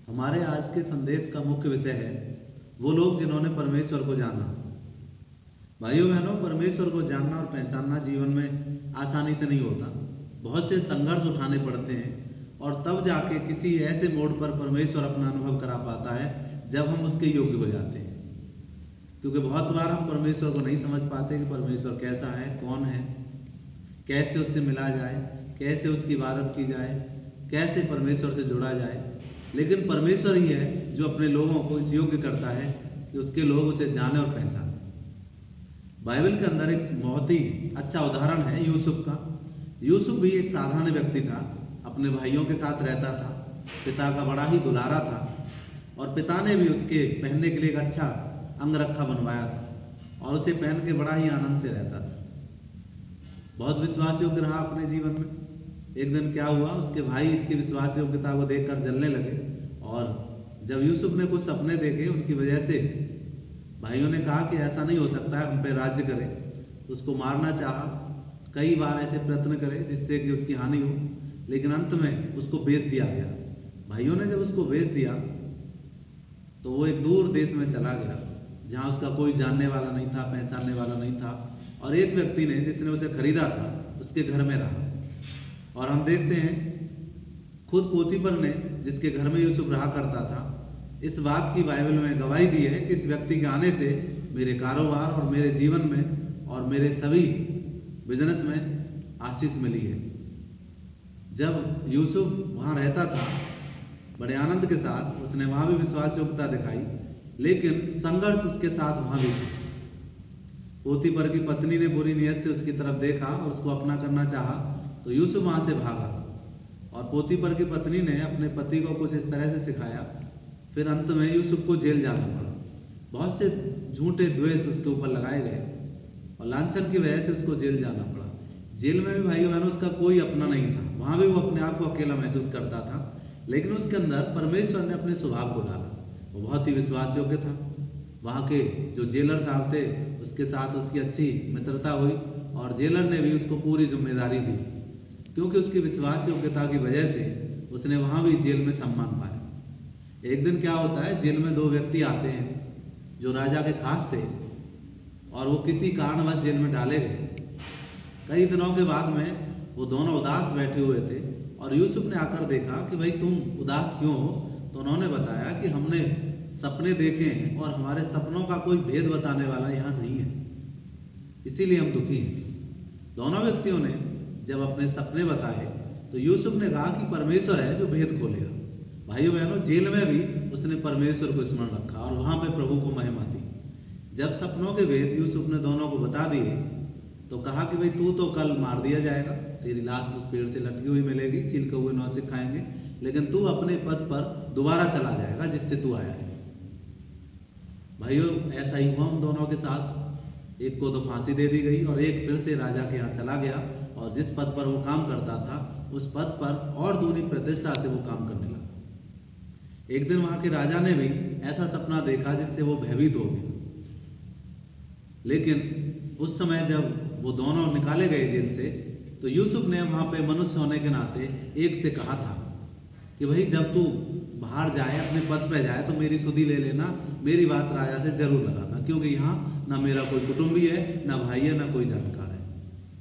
हमारे आज के संदेश का मुख्य विषय है वो लोग जिन्होंने परमेश्वर को जाना। भाइयों बहनों, परमेश्वर को जानना और पहचानना जीवन में आसानी से नहीं होता। बहुत से संघर्ष उठाने पड़ते हैं और तब जाके किसी ऐसे मोड़ पर परमेश्वर अपना अनुभव करा पाता है जब हम उसके योग्य हो जाते हैं। क्योंकि बहुत बार हम परमेश्वर को नहीं समझ पाते कि परमेश्वर कैसा है, कौन है, कैसे उससे मिला जाए, कैसे उसकी इबादत की जाए, कैसे परमेश्वर से जुड़ा जाए। लेकिन परमेश्वर ही है जो अपने लोगों को इस योग्य करता है कि उसके लोग उसे जाने और पहचाने। बाइबल के अंदर एक बहुत ही अच्छा उदाहरण है यूसुफ का। यूसुफ भी एक साधारण व्यक्ति था, अपने भाइयों के साथ रहता था, पिता का बड़ा ही दुलारा था और पिता ने भी उसके पहनने के लिए एक अच्छा अंगरखा बनवाया था और उसे पहन के बड़ा ही आनंद से रहता था। बहुत विश्वास योग्य रहा अपने जीवन में। एक दिन क्या हुआ, उसके भाई इसकी विश्वास योग्यता को देखकर जलने लगे और जब यूसुफ ने कुछ सपने देखे उनकी वजह से भाइयों ने कहा कि ऐसा नहीं हो सकता है, हम पे राज्य करे, तो उसको मारना चाहा। कई बार ऐसे प्रयत्न करे जिससे कि उसकी हानि हो, लेकिन अंत में उसको बेच दिया गया। भाइयों ने जब उसको बेच दिया तो वो एक दूर देश में चला गया जहाँ उसका कोई जानने वाला नहीं था, पहचानने वाला नहीं था और एक व्यक्ति ने जिसने उसे खरीदा था उसके घर में रहा। और हम देखते हैं खुद पोतीफर ने, जिसके घर में यूसुफ रहा करता था, इस बात की बाइबल में गवाही दी है कि इस व्यक्ति के आने से मेरे कारोबार और मेरे जीवन में और मेरे सभी बिजनेस में आशीष मिली है। जब यूसुफ वहाँ रहता था बड़े आनंद के साथ, उसने वहाँ भी विश्वास योग्यता दिखाई, लेकिन संघर्ष उसके साथ वहाँ भी था। पोतीफर की पत्नी ने बुरी नीयत से उसकी तरफ देखा और उसको अपना करना चाहा तो यूसुफ वहाँ से भागा और पोतीफर की पत्नी ने अपने पति को कुछ इस तरह से सिखाया, फिर अंत में यूसुफ को जेल जाना पड़ा। बहुत से झूठे द्वेष उसके ऊपर लगाए गए और लांछन की वजह से उसको जेल जाना पड़ा। जेल में भी भाइयों बहनों उसका कोई अपना नहीं था, वहाँ भी वो अपने आप को अकेला महसूस करता था, लेकिन उसके अंदर परमेश्वर ने अपने स्वभाव को डाला। वो बहुत ही विश्वास योग्य था। वहाँ के जो जेलर साहब थे उसके साथ उसकी अच्छी मित्रता हुई और जेलर ने भी उसको पूरी जिम्मेदारी दी, क्योंकि उसकी विश्वास योग्यता की वजह से उसने वहाँ भी जेल में सम्मान पाया। एक दिन क्या होता है, जेल में दो व्यक्ति आते हैं जो राजा के खास थे और वो किसी कारणवश जेल में डाले गए। कई दिनों के बाद में वो दोनों उदास बैठे हुए थे और यूसुफ ने आकर देखा कि भाई तुम उदास क्यों हो। तो उन्होंने बताया कि हमने सपने देखे हैं और हमारे सपनों का कोई भेद बताने वाला यहाँ नहीं है, इसीलिए हम दुखी हैं। दोनों व्यक्तियों ने जब अपने सपने बताए तो यूसुफ ने कहा कि परमेश्वर है जो भेद खोलेगा। भाइयों बहनों, जेल में भी उसने परमेश्वर को स्मरण रखा और वहाँ पे प्रभु को महिमा दी। जब सपनों के भेद यूसुफ ने दोनों को बता दिए तो कहा कि भाई तू तो कल मार दिया जाएगा, तेरी लाश उस पेड़ से लटकी हुई मिलेगी, छिलके हुए नौचे खाएंगे, लेकिन तू अपने पद पर दोबारा चला जाएगा जिससे तू आया है। भाइयों, ऐसा ही हुआ उन दोनों के साथ। एक को तो फांसी दे दी गई और एक फिर से राजा के यहाँ चला गया और जिस पद पर वो काम करता था उस पद पर और दूनी प्रतिष्ठा से वो काम करने लगा। एक दिन वहाँ के राजा ने भी ऐसा सपना देखा जिससे वो भयभीत हो गया, लेकिन उस समय जब वो दोनों निकाले गए जेल से तो यूसुफ ने वहाँ पे मनुष्य होने के नाते एक से कहा था कि भाई जब तू बाहर जाए, अपने पद पे जाए, तो मेरी सुधि ले लेना, मेरी बात राजा से जरूर लगाना, क्योंकि यहाँ ना मेरा कोई कुटुंबी है, ना भाई है, ना कोई जानकार है।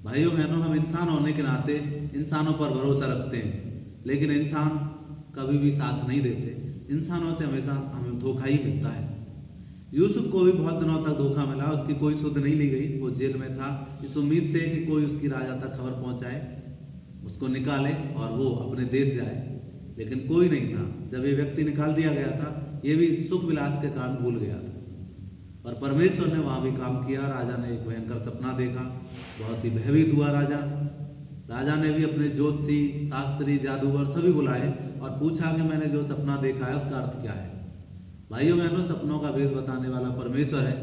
भाइयों बहनों, हम इंसान होने के नाते इंसानों पर भरोसा रखते हैं, लेकिन इंसान कभी भी साथ नहीं देते। इंसानों से हमेशा हमें धोखा ही मिलता है। यूसुफ को भी बहुत दिनों तक धोखा मिला, उसकी कोई सुध नहीं ली गई। वो जेल में था इस उम्मीद से कि कोई उसकी राजा तक खबर पहुंचाए, उसको निकाले और वो अपने देश जाए, लेकिन कोई नहीं था। जब ये व्यक्ति निकाल दिया गया था, ये भी सुख विलास के कारण भूल गया था, पर परमेश्वर ने वहाँ भी काम किया। राजा ने एक भयंकर सपना देखा, बहुत ही भयभीत हुआ राजा। राजा ने भी अपने ज्योतिषी, शास्त्री, जादूगर सभी बुलाए और पूछा कि मैंने जो सपना देखा है उसका अर्थ क्या है। भाइयों बहनों, सपनों का भेद बताने वाला परमेश्वर है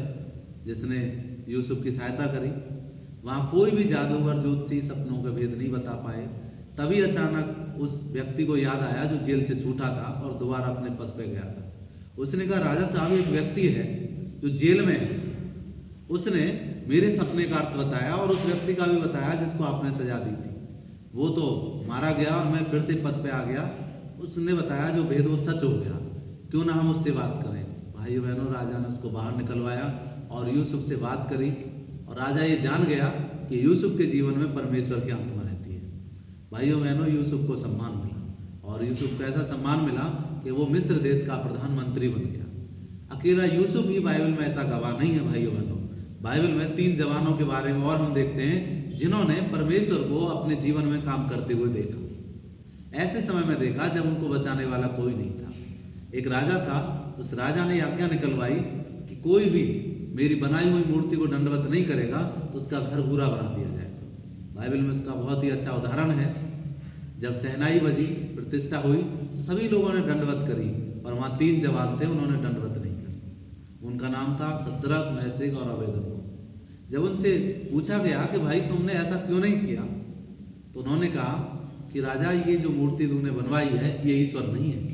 जिसने यूसुफ की सहायता करी। वहाँ कोई भी जादूगर, ज्योतिषी सपनों का भेद नहीं बता पाए। तभी अचानक उस व्यक्ति को याद आया जो जेल से छूटा था और दोबारा अपने पद पे गया था। उसने कहा, राजा साहब, एक व्यक्ति है जो जेल में है, उसने मेरे सपने का अर्थ बताया और उस व्यक्ति का भी बताया जिसको आपने सजा दी थी। वो तो मारा गया और मैं फिर से पद पे आ गया। उसने बताया जो भेद वो सच हो गया। क्यों ना हम उससे बात करें। भाइयों बहनों, राजा ने उसको बाहर निकलवाया और यूसुफ से बात करी, और राजा ये जान गया कि यूसुफ के जीवन में परमेश्वर की आत्मा रहती है। भाइयों बहनों, यूसुफ को सम्मान मिला, और यूसुफ को ऐसा सम्मान मिला कि वो मिस्र देश का प्रधानमंत्री बन गया। अकेला यूसुफ ही बाइबल में ऐसा गवाह नहीं है। भाइयों बहनों, बाइबल में 3 जवानों के बारे में और हम देखते हैं जिन्होंने परमेश्वर को अपने जीवन में काम करते हुए देखा। ऐसे समय में देखा जब उनको बचाने वाला कोई नहीं था। एक राजा था, उस राजा ने आज्ञा निकलवाई कि कोई भी मेरी बनाई हुई मूर्ति को दंडवत नहीं करेगा तो उसका घर बुरा बना दिया जाएगा। बाइबल में उसका बहुत ही अच्छा उदाहरण है। जब शहनाई बजी, प्रतिष्ठा हुई, सभी लोगों ने दंडवत करी, और वहाँ 3 जवान थे, उन्होंने दंडवत नहीं करी। उनका नाम था शद्रक, मेशक और अबेदनगो। जब उनसे पूछा गया कि भाई तुमने ऐसा क्यों नहीं किया, तो उन्होंने कहा कि राजा, ये जो मूर्ति तूने बनवाई है ये ईश्वर नहीं है।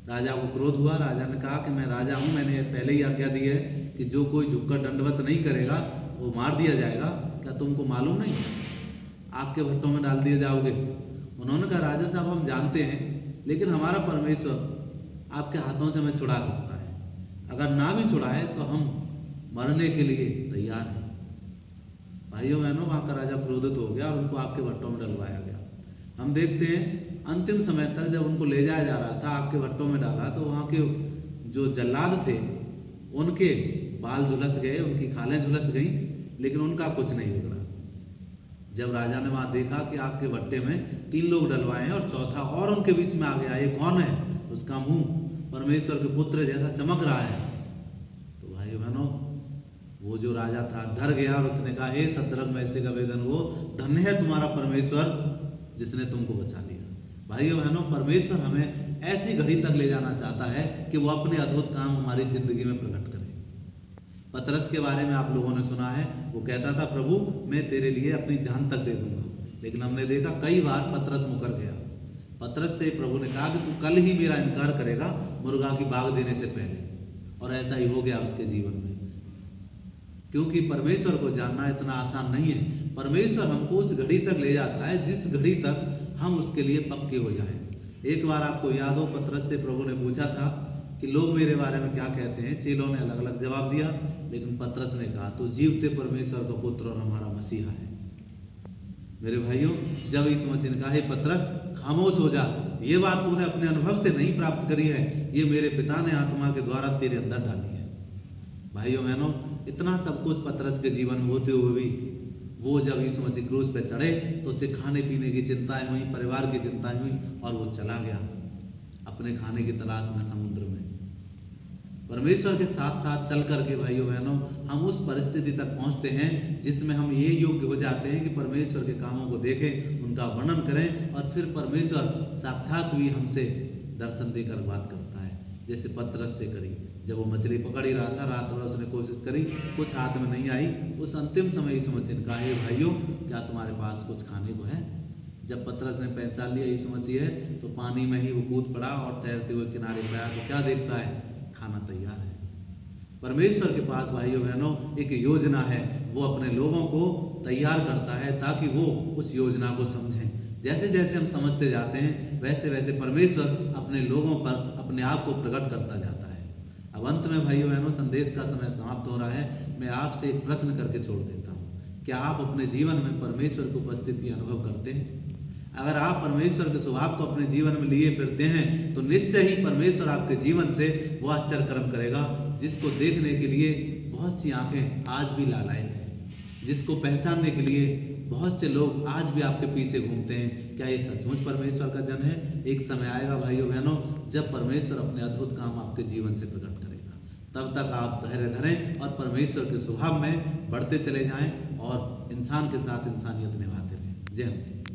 राजा को क्रोध हुआ। राजा ने कहा कि मैं राजा हूँ, मैंने पहले ही आज्ञा दी है कि जो कोई झुककर दंडवत नहीं करेगा वो मार दिया जाएगा। क्या तुमको मालूम नहीं? आग के भट्टों में डाल दिए जाओगे। उन्होंने कहा, राजा साहब हम जानते हैं, लेकिन हमारा परमेश्वर आपके हाथों से हमें छुड़ा सकता है। अगर ना भी छुड़ाए तो हम मरने के लिए तैयार हैं। भाइयों बहनों, वहाँ का राजा क्रोधित हो गया और उनको आग के भट्टों में डलवाया गया। हम देखते हैं अंतिम समय तक जब उनको ले जाया जा रहा था, आग के भट्टों में डाला, तो वहाँ के जो जल्लाद थे उनके बाल झुलस गए, उनकी खालें झुलस गई, लेकिन उनका कुछ नहीं बिगड़ा। जब राजा ने वहाँ देखा कि आग के भट्टे में 3 लोग डलवाए हैं और चौथा और उनके बीच में आ गया, ये कौन है? उसका मुंह परमेश्वर के पुत्र जैसा चमक रहा है। तो भाई बहनों, वो जो राजा था डर गया और उसने कहा, हे शद्रक, मेशक, अबेदनगो, धन्य है तुम्हारा परमेश्वर जिसने तुमको बचा लिया। भाइयों बहनों, परमेश्वर हमें ऐसी घड़ी तक ले जाना चाहता है कि वो अपने अद्भुत काम हमारी जिंदगी में प्रकट करे। पतरस के बारे में आप लोगों ने सुना है, वो कहता था, प्रभु मैं तेरे लिए अपनी जान तक दे दूंगा। लेकिन हमने देखा कई बार पतरस मुकर गया। पतरस से प्रभु ने कहा कि तू कल ही मेरा इनकार करेगा मुर्गा की बाग देने से पहले, और ऐसा ही हो गया उसके जीवन में। क्योंकि परमेश्वर को जानना इतना आसान नहीं है। परमेश्वर हमको उस घड़ी तक ले जाता है जिस घड़ी तक हम उसके लिए पक्के हो जाएं। एक बार आपको याद हो, पतरस से प्रभु ने पूछा था कि लोग मेरे बारे में क्या कहते हैं। चेलों ने अलग अलग जवाब दिया, लेकिन पतरस ने कहा, तू जीवते परमेश्वर का पुत्र और हमारा मसीहा है। मेरे भाइयों, जब यीशु मसीह ने कहा, हे पतरस खामोश हो जा, ये बात तूने अपने अनुभव से नहीं प्राप्त करी है, ये मेरे पिता ने आत्मा के द्वारा तेरे अंदर डाली है। भाइयों बहनों, इतना सब कुछ पतरस के जीवन में होते हुए भी वो जब यीशु मसीह क्रूस पे चढ़े तो उसे खाने पीने की चिंताएं हुई, परिवार की चिंताएं हुई, और वो चला गया अपने खाने की तलाश में समुद्र में। परमेश्वर के साथ साथ चल करके भाइयों बहनों, हम उस परिस्थिति तक पहुंचते हैं जिसमें हम ये योग्य हो जाते हैं कि परमेश्वर के कामों को देखें, उनका वर्णन करें, और फिर परमेश्वर साक्षात भी हमसे दर्शन देकर बात करता है, जैसे पतरस से करी। जब वो मछली पकड़ ही रहा था, रात भर उसने कोशिश करी, कुछ हाथ में नहीं आई। उस अंतिम समय यीशु मसीह ने कहा, हे भाइयों, क्या तुम्हारे पास कुछ खाने को है? जब पतरस ने पहचान लिया यीशु मसीह है, तो पानी में ही वो कूद पड़ा और तैरते हुए किनारे पे आया। तो क्या देखता है? खाना तैयार है। परमेश्वर के पास भाइयों बहनों एक योजना है, वो अपने लोगों को तैयार करता है ताकि वो उस योजना को समझें। जैसे जैसे हम समझते जाते हैं, वैसे वैसे परमेश्वर अपने लोगों पर अपने आप को प्रकट करता जाता है। अब अंत में भाइयों बहनों, संदेश का समय समाप्त हो रहा है। मैं आपसे एक प्रश्न करके छोड़ देता हूँ, क्या आप अपने जीवन में परमेश्वर की उपस्थिति अनुभव करते हैं? अगर आप परमेश्वर के स्वभाव को अपने जीवन में लिए फिरते हैं, तो निश्चय ही परमेश्वर आपके जीवन से वो आश्चर्य कर्म करेगा जिसको देखने के लिए बहुत सी आंखें आज भी लालायित हैं, जिसको पहचानने के लिए बहुत से लोग आज भी आपके पीछे घूमते हैं। क्या ये सचमुच परमेश्वर का जन है? एक समय आएगा भाइयों बहनों, जब परमेश्वर अपने अद्भुत काम आपके जीवन से प्रकट करेगा। तब तक आप धैर्य धरें और परमेश्वर के स्वभाव में बढ़ते चले जाएं और इंसान के साथ इंसानियत निभाते रहें। जय मसीह।